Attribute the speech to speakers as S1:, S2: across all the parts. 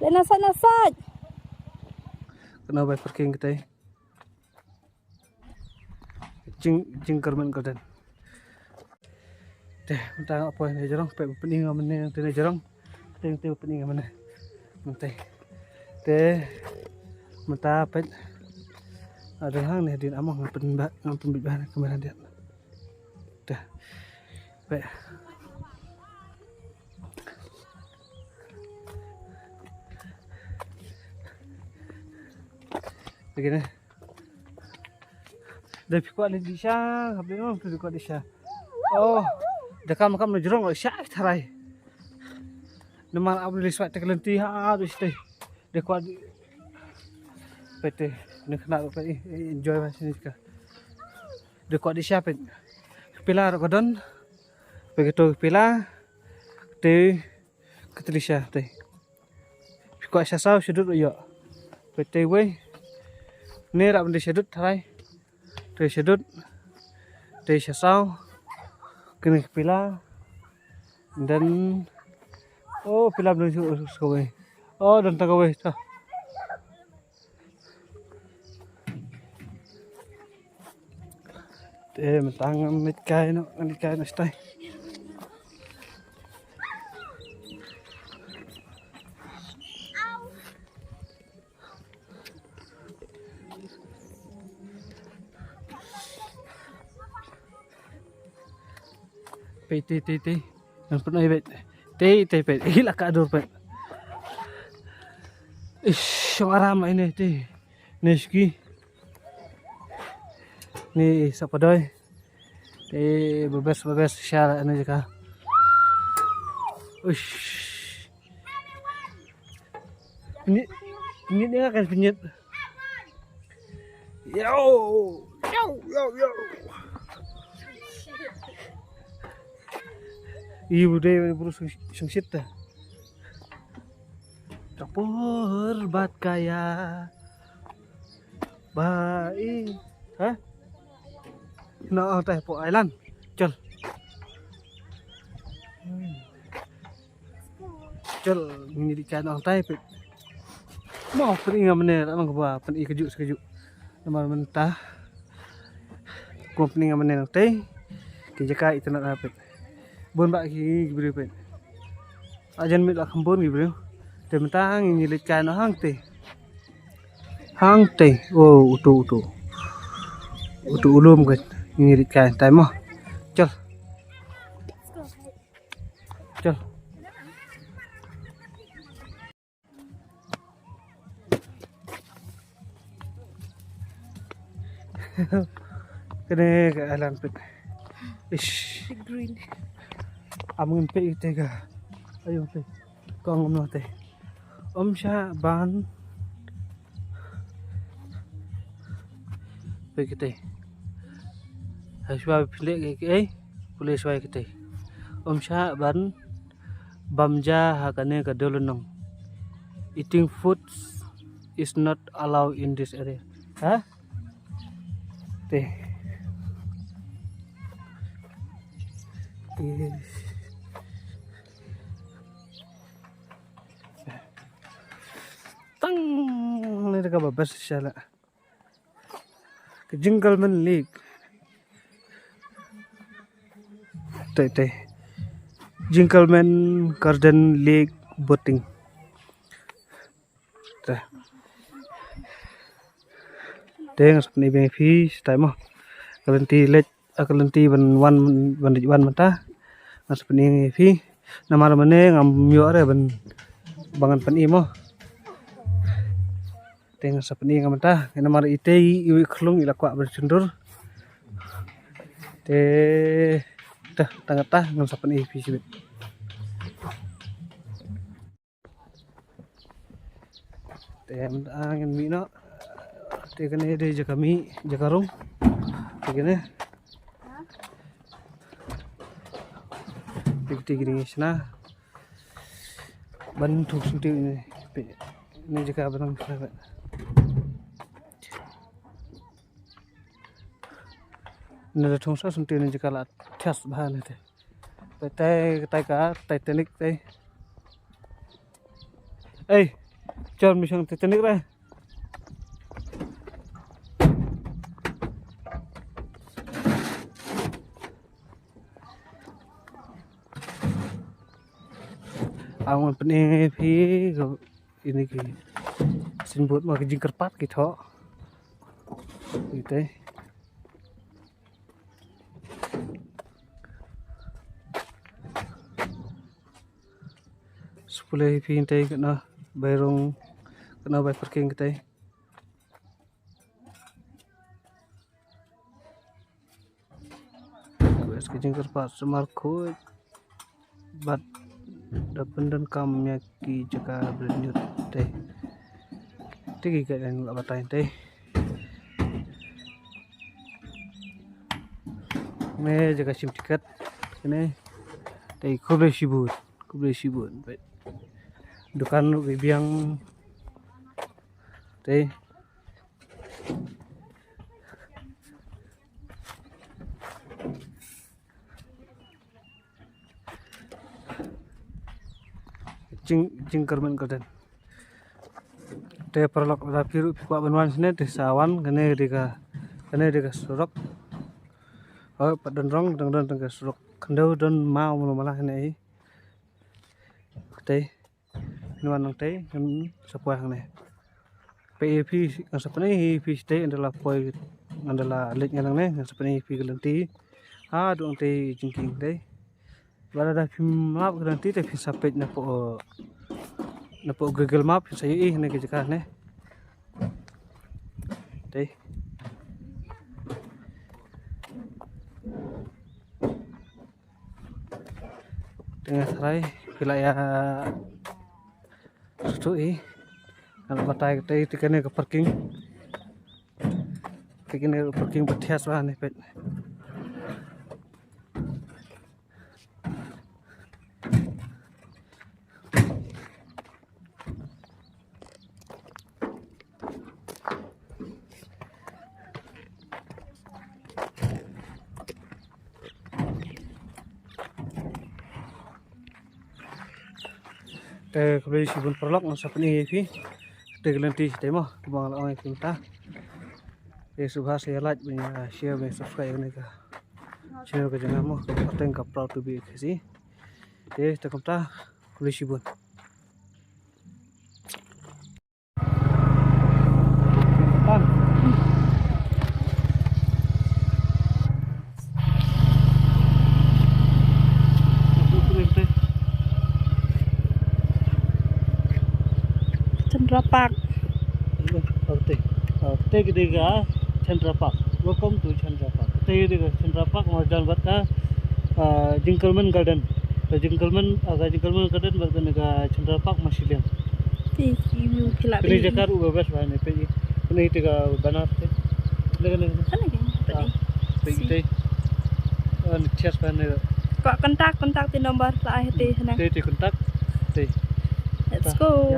S1: Nasad.
S2: Kena bay parking kita. Jing kermen kadan. Teh, mentang apa yang jarang pe pening amane yang tene jarang. Teng pening amane. Mentang. Teh, mentah pe ada hang nih din amang ngapen bahan kemarin dia. Teh. Pe. Begini. Dah pikir ada di sah, habis tu pikir di sah. Oh, dah kam najrong sah tarai. Nama abang liswat terkelenti tu istri. Dah kuat PT. Nak nak enjoy macam ni juga. Dah kuat di sah pet. Pilar kodon. Begitu pilar. Te ketelisah te. Pikir sah sudut yo. PT we. Ni rak benda sudut tarai. Te sudut. Te sasau. Kena pilar. Dan oh pilar belum sekawai. Oh dan tak kawai tu. Mentang nikai no stay. T. Yang pernah ibet. T pet. Hilang kadur pet. Ish, ramai ini T. Neski. Ni siapa doi? T bebas syarat ini juga. Ush. Penyit ni kan penyit. Yo. Ibu dia berus sungsit dah. Terbat kaya. Baik. Hah? Nak teh po island. Cel. Cel menjadikan orang teh. Mau pening amane amang gua pening kejuk. Nama mentah. Gua pening amane nang teh. Kijaka itu nak apa? Bon bak ki gibri pen. Ajan mit lah kembon gibri. Te mentang nyilitkan hang teh. Oh utu. Utu ulum kan nyilitkan tai mah. Cel. Kene ke alam pet. Ish.
S1: Green.
S2: Amung pe tega. Ayo pe. Kong ngom teh. Om Syaban. Pe kita. Haswa pilih ke boleh suai kita. Om Syaban bamja hakane ka dolonong. Eating food is not allowed in this area. Hah? Teh. Tang ni dekat babas syala. Ke Jingleman Lake. Teh. Jingleman Garden Lake boating. Teh. Teng ni bang fish time mah. Kalenti lek kalenti ban mata. Mas pening fi nama ramane ngam yo are ban bangan pen imo. Teng sa pening ngam ta nama ite iwi khlung ila kwa bercendur. Te tah tangata ngam sa pening fi sibit. Te angin mino. Te kene de jakarung. Te kene Tigri sana bantu suntik ini juga barang sahabat. Nada thongsa suntik ini juga lat thias bahan itu. Tai ka Titanic tai. Chọn mình sang Titanic đây. Ang penting ini ki sinbut mau jingkar pat gitu. Gitu. Sepuluh pintai kena bayarong kena bayar parking kita. Kuas jingkar pat semarko bat dapat dan kamnya ki jaka bernyut teh. Tegi kat yang lak batai teh. Me jaga sim tiket ini teh kuble sibut dukan bibiang teh jingkar men kaden teh perlok rapiru pikwa benwan sini teh sawan kene deka surok. Oh, padan rong dan ke surok kendau dan mau malah ini teh nuan teh kan sepuah ne PEP yang sebenarnya PEP teh adalah poin adalah link yang ne yang sebenarnya PEP gelanti dong teh jingking teh bala dah film map gelanti teh bisa page napo Google Map saya ne kejekan ne teh dengan sarai wilayah susu kalau batai kita tikane ke parking bertias lah nih pet kembali sibun perlok nasa pening ini tegelanti tema bang orang kita subhas saya like punya share dan subscribe ini ke channel ke jangan mau konten ke proud to be kasi kita kembali sibun
S1: Chandra Park.
S2: Teh ketiga Chandra Park. Welcome to Chandra Park. Teh ketiga Chandra Park mau jalan buat Jingkelman Garden. Jingkelman Garden bukan ke Chandra Park masih liang.
S1: View kelak.
S2: Ini Jakarta bebas lah ni pergi. Ini tiga banar teh. Lagi. Pergi teh. Ni cias banar.
S1: Kok kontak di nomor lah teh sana.
S2: Teh kontak. Teh.
S1: Let's go.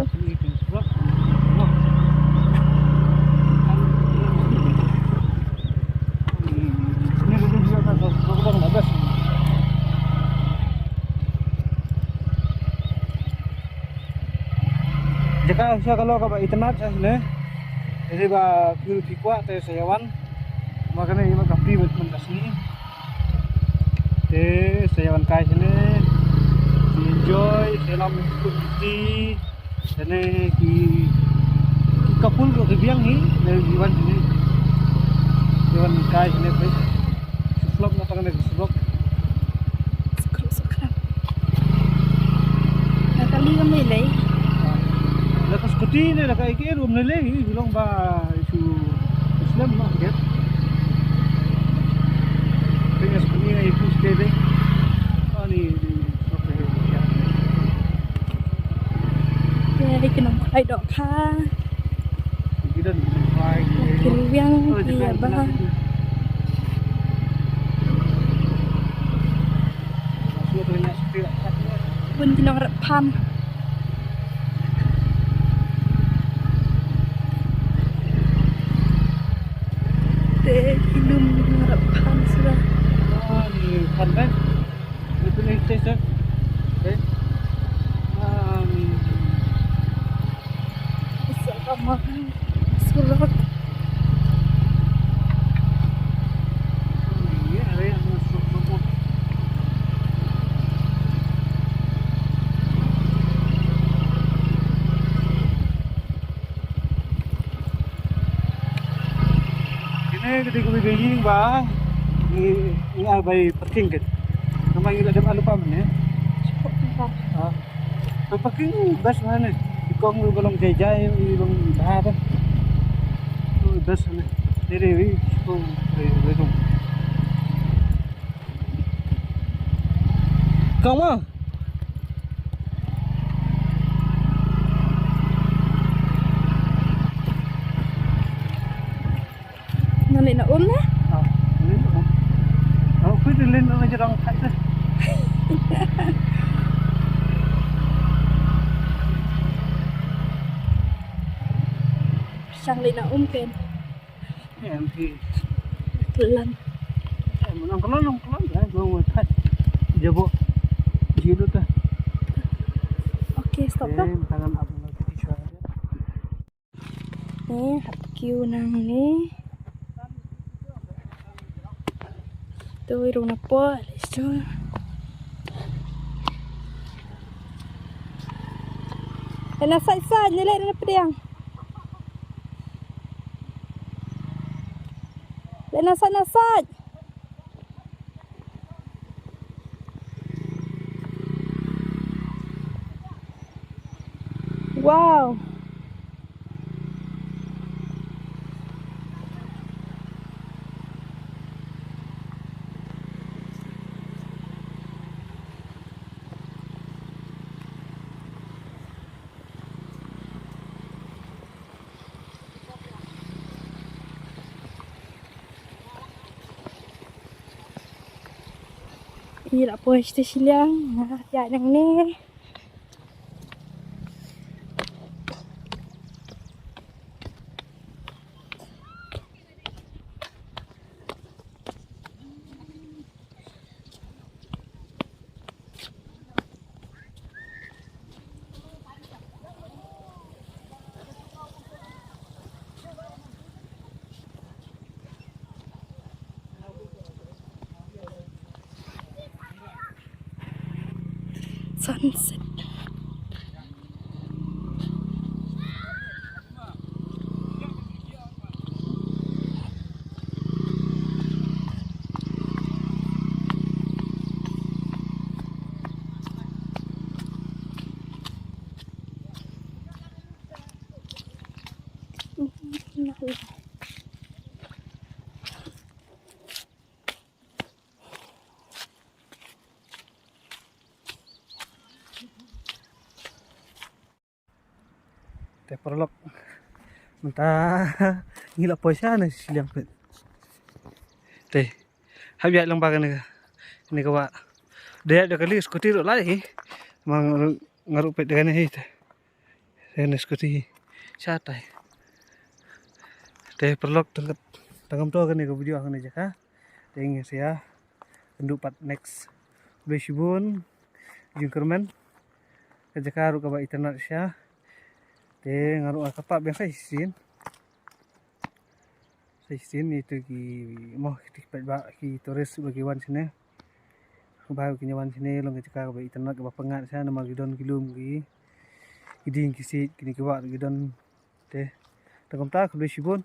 S2: Jika saya kalau kau internet saya sini, jadi bah kiri pikwa teh sayawan, makanya ini mah kapi buat mengasih. Teh sayawan kai sini, enjoy, selam mengikuti, dan ki kapul ke biang ni dari Iwan sini, Iwan kai sini baik, vlog nak tangan lagi vlog.
S1: Kali kami lagi.
S2: Lepas kuti ni nak ikut room ni lagi, bilang bah isu Islam lah kan. Dengan sebenarnya itu sekali. Ni
S1: Jadi kena kai dok ka.
S2: kita ni fly.
S1: Kiriang dia bah.
S2: Masuk banyak sepi lah.
S1: Pun tinong repam. Hidung harapan sudah.
S2: Ni kan kan? Itu ni test dah.
S1: Ramai sulok.
S2: Iya, ada yang masuk. Ini ketika begini bang, ini abai parking kan, namanya nggak ada lupa mana?
S1: Cukup murah.
S2: Ah, parking bus mana? Ikong lu belum jajai, belum dah apa? Oh bus mana? Ini ikong belum. Kau mah?
S1: Nalik nak na?
S2: Ah, ini. Oh, kita lain aja orang kata.
S1: Siyang lina ken.
S2: MP.
S1: Kelan.
S2: Menang kelon ya, gua mau cut. Jabo. Jilu ta.
S1: Okay, stop na.
S2: Tangan abang lagi di suara.
S1: Ni, queue nang ni. Tu irong na po. Listo. Nasa isa, nilai na pedang. Nasa. Wow. Iya po este silang. Ya yang ni. Sunset.
S2: Teh perlok. Mentah ngila poisa na silang pet. Teh. Habis lang bagan ni kawa. Dia ada kali skuti ro lai. Mang ngarupet dengan ni teh. Saya skuti satai. Teh perlok tangam to kan ni video akan aja ka. Teng saya kendupat next. Besibun jungkerman. Kajaka ru ka ba internet siya. Te ngaruh kapak biasa isin itu ki mau tipat ba ki turis bagi wan sini bahaw ki wan sini long ka ba internet ka ba pengat sa nama gidon kilum ki iding kisit kini ki wa gidon te takam ta ku sibun